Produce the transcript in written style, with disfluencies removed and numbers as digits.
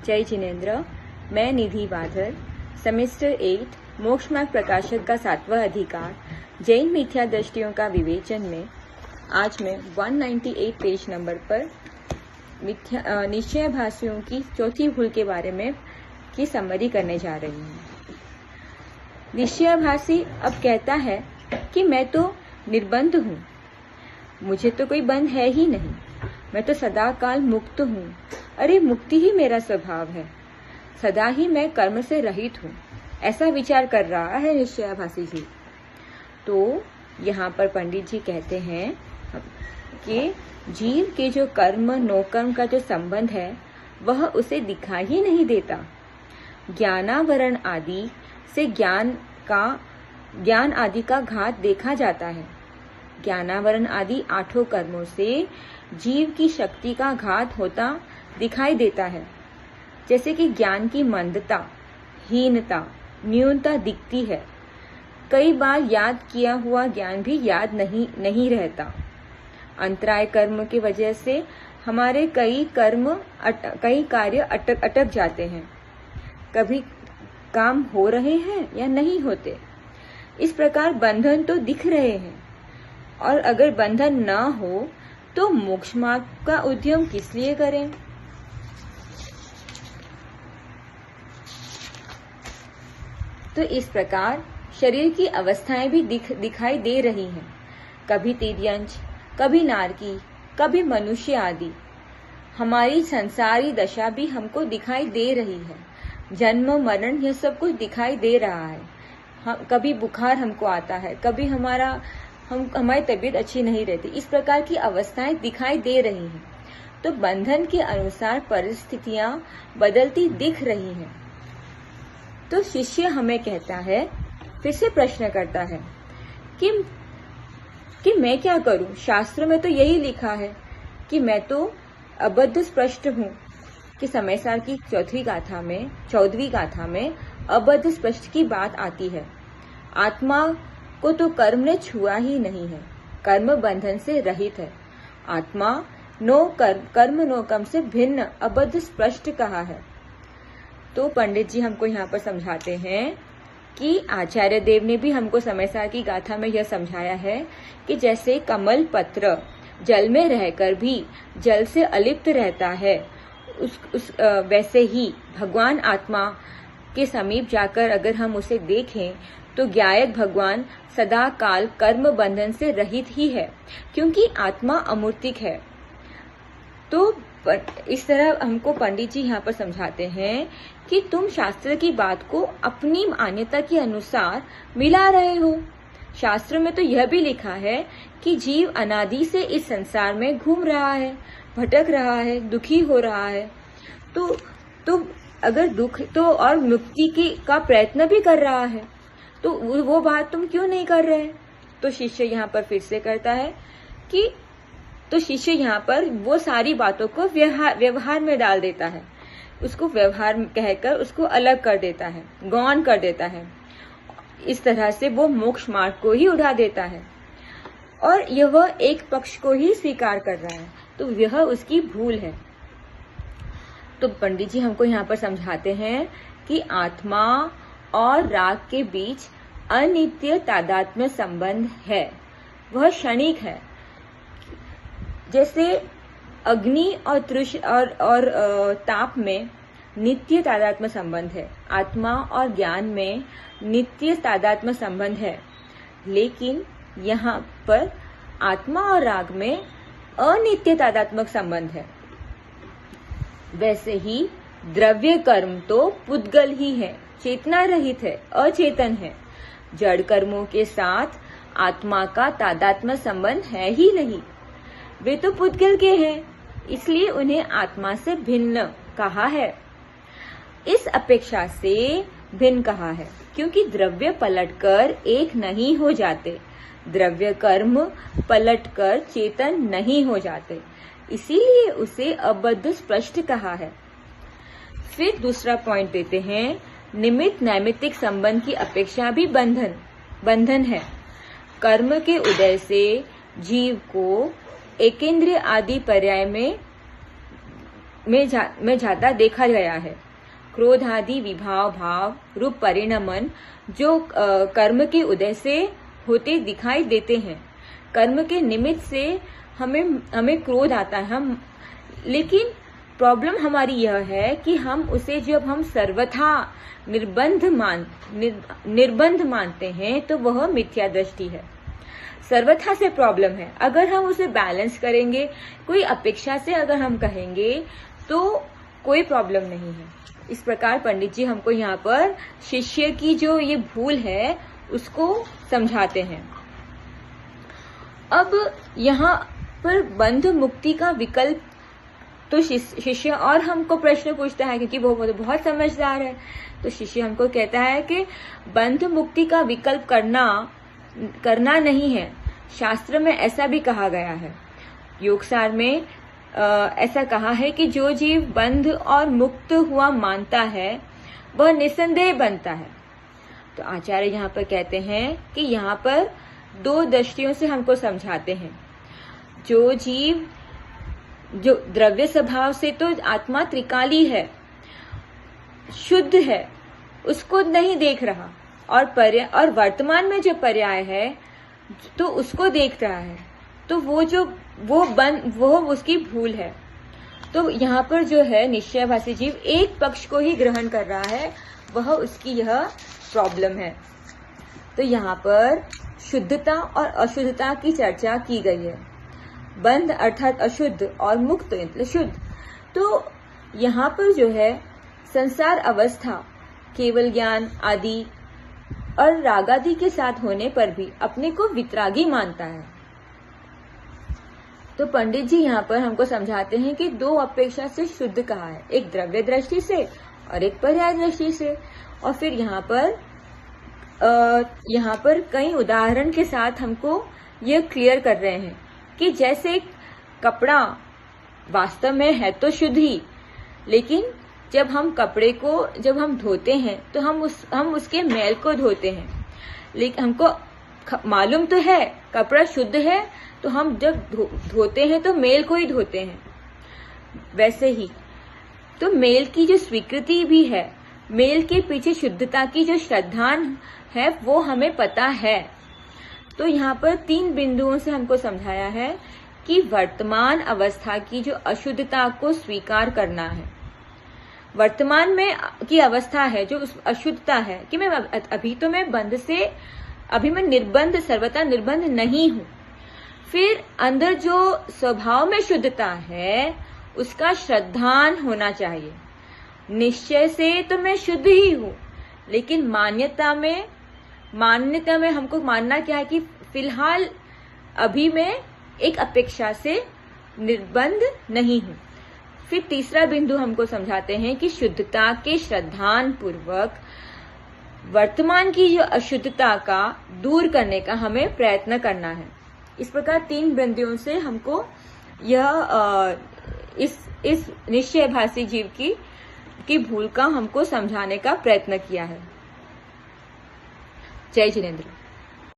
जय जिनेन्द्र। मैं निधि बाधर, सेमेस्टर 8 मोक्ष मार्ग प्रकाशक का 7वां अधिकार जैन मिथ्या दृष्टियों का विवेचन में आज मैं 198 पेज नंबर पर निश्चयाभासियों की चौथी भूल के बारे में की समरी करने जा रही हूँ। निश्चयाभासी अब कहता है कि मैं तो निर्बंध हूँ, मुझे तो कोई बंध है ही नहीं, मैं तो सदा काल मुक्त हूँ। अरे मुक्ति ही मेरा स्वभाव है, सदा ही मैं कर्म से रहित हूँ, ऐसा विचार कर रहा है निश्चयाभासी जी। तो यहाँ पर पंडित जी कहते हैं कि जीव के जो कर्म नो कर्म का जो संबंध है वह उसे दिखाई ही नहीं देता। ज्ञानावरण आदि से ज्ञान आदि का घात देखा जाता है। ज्ञानावरण आदि 8 कर्मों से जीव की शक्ति का घात होता दिखाई देता है। जैसे कि ज्ञान की मंदता, हीनता, न्यूनता दिखती है। कई बार याद किया हुआ ज्ञान भी याद नहीं रहता। अंतराय कर्म की वजह से हमारे कई कार्य अटक जाते हैं। कभी काम हो रहे हैं या नहीं होते। इस प्रकार बंधन तो दिख रहे हैं, और अगर बंधन न हो तो मोक्ष मार्ग का उद्यम किस लिए करें। तो इस प्रकार शरीर की अवस्थाएं भी दिखाई दे रही हैं। कभी तिर्यंच, कभी नारकी, कभी मनुष्य आदि। हमारी संसारी दशा भी हमको दिखाई दे रही है। जन्म मरण यह सब कुछ दिखाई दे रहा है। कभी बुखार हमको आता है, कभी हमारी तबीयत अच्छी नहीं रहती। इस प्रकार की अवस्थाएं दिखाई दे रही हैं। तो बंधन के अनुसार परिस्थितियां बदलती दिख रही हैं। तो शिष्य हमें कहता है, फिर से प्रश्न करता है कि मैं क्या करूं। शास्त्र में तो यही लिखा है कि मैं तो अबद्ध स्पष्ट हूं, कि समयसार की 14वीं गाथा में अबद्ध स्पष्ट की बात आती है। आत्मा को तो कर्म ने छुआ ही नहीं है, कर्म बंधन से रहित है। आत्मा कर्म नो कर्म से भिन्न अबद्ध स्पष्ट कहा है। तो पंडित जी हमको यहाँ पर समझाते हैं कि आचार्य देव ने भी हमको समयसार की गाथा में यह समझाया है कि जैसे कमल पत्र जल में रहकर भी जल से अलिप्त रहता है, वैसे ही भगवान आत्मा के समीप जाकर अगर हम उसे देखें तो ज्ञायक भगवान सदा काल कर्म बंधन से रहित ही है, क्योंकि आत्मा अमूर्तिक है। तो इस तरह हमको पंडित जी यहाँ पर समझाते हैं कि तुम शास्त्र की बात को अपनी मान्यता के अनुसार मिला रहे हो। शास्त्र में तो यह भी लिखा है कि जीव अनादि से इस संसार में घूम रहा है, भटक रहा है, दुखी हो रहा है। तो अगर दुख तो और मुक्ति का प्रयत्न भी कर रहा है, तो वो बात तुम क्यों नहीं कर रहे। तो शिष्य यहाँ पर फिर से करता है कि शिष्य यहाँ पर वो सारी बातों को व्यवहार में डाल देता है, उसको व्यवहार कहकर उसको अलग कर देता है, गौण कर देता है। इस तरह से वो मोक्ष मार्ग को ही उड़ा देता है, और यह एक पक्ष को ही स्वीकार कर रहा है। तो यह उसकी भूल है। तो पंडित जी हमको यहाँ पर समझाते हैं कि आत्मा और राग के बीच अनित्य तादात्म्य संबंध है, वह क्षणिक है। जैसे अग्नि और ताप में नित्य तादात्म्य संबंध है, आत्मा और ज्ञान में नित्य तादात्म्य संबंध है, लेकिन यहाँ पर आत्मा और राग में अनित्य तादात्मक संबंध है। वैसे ही द्रव्य कर्म तो पुद्गल ही है, चेतना रहित है, अचेतन है। जड़ कर्मों के साथ आत्मा का तादात्म्य संबंध है ही नहीं, वे तो पुद्गल के हैं, इसलिए उन्हें आत्मा से भिन्न कहा है। इस अपेक्षा से भिन्न कहा है क्योंकि द्रव्य पलटकर एक नहीं हो जाते, द्रव्य कर्म पलटकर चेतन नहीं हो जाते, इसीलिए उसे अबद्ध स्पष्ट कहा है। फिर दूसरा पॉइंट देते हैं, निमित्त नैमित्तिक संबंध की अपेक्षा भी बंधन है। कर्म के उदय से जीव को एकेंद्रिय आदि पर्याय में में ज्यादा देखा गया है। क्रोध आदि विभाव भाव रूप परिणमन जो कर्म के उदय से होते दिखाई देते हैं। कर्म के निमित्त से हमें क्रोध आता है, लेकिन प्रॉब्लम हमारी यह है कि हम उसे जब हम सर्वथा निर्बंध मानते हैं तो वह मिथ्या दृष्टि है। सर्वथा से प्रॉब्लम है। अगर हम उसे बैलेंस करेंगे, कोई अपेक्षा से अगर हम कहेंगे तो कोई प्रॉब्लम नहीं है। इस प्रकार पंडित जी हमको यहाँ पर शिष्य की जो ये भूल है उसको समझाते हैं। अब यहाँ पर बंध मुक्ति का विकल्प तो शिष्य और हमको प्रश्न पूछता है, क्योंकि वो बहुत समझदार है। तो शिष्य हमको कहता है कि बंध मुक्ति का विकल्प करना नहीं है। शास्त्र में ऐसा भी कहा गया है। योगसार में ऐसा कहा है कि जो जीव बंध और मुक्त हुआ मानता है वह निसंदेह बनता है। तो आचार्य यहाँ पर कहते हैं कि यहाँ पर दो दृष्टियों से हमको समझाते हैं। जो जीव जो द्रव्य स्वभाव से तो आत्मा त्रिकाली है, शुद्ध है, उसको नहीं देख रहा, और वर्तमान में जो पर्याय है तो उसको देख रहा है, तो वो उसकी भूल है। तो यहाँ पर जो है निश्चयभाषी जीव एक पक्ष को ही ग्रहण कर रहा है, वह उसकी यह प्रॉब्लम है। तो यहाँ पर शुद्धता और अशुद्धता की चर्चा की गई है। बंध अर्थात अशुद्ध और मुक्त मतलब शुद्ध। तो यहाँ पर जो है संसार अवस्था केवल ज्ञान आदि और रागादि के साथ होने पर भी अपने को वितरागी मानता है। तो पंडित जी यहाँ पर हमको समझाते हैं कि दो अपेक्षा से शुद्ध कहा है, एक द्रव्य दृष्टि से और एक पर्याय दृष्टि से। और फिर यहाँ पर कई उदाहरण के साथ हमको यह क्लियर कर रहे हैं कि जैसे कपड़ा वास्तव में है तो शुद्ध ही, लेकिन जब हम कपड़े को जब हम धोते हैं तो हम उसके मैल को धोते हैं, लेकिन हमको मालूम तो है कपड़ा शुद्ध है, तो हम जब धोते हैं तो मेल को ही धोते हैं। वैसे ही तो मेल की जो स्वीकृति भी है, मेल के पीछे शुद्धता की जो श्रद्धा है वो हमें पता है। तो यहाँ पर तीन बिंदुओं से हमको समझाया है कि वर्तमान अवस्था की जो अशुद्धता को स्वीकार करना है। वर्तमान में की अवस्था है जो अशुद्धता है कि अभी मैं निर्बंध सर्वथा निर्बंध नहीं हूँ। फिर अंदर जो स्वभाव में शुद्धता है उसका श्रद्धान होना चाहिए। निश्चय से तो मैं शुद्ध ही हूँ, लेकिन मान्यता में हमको मानना क्या है कि फिलहाल अभी मैं एक अपेक्षा से निर्बंध नहीं हूँ। फिर तीसरा बिंदु हमको समझाते हैं कि शुद्धता के श्रद्धान पूर्वक वर्तमान की जो अशुद्धता का दूर करने का हमें प्रयत्न करना है। इस प्रकार तीन बिंदुओं से हमको यह इस निश्चयभाषी जीव की भूल का हमको समझाने का प्रयत्न किया है। जय जिनेन्द्र।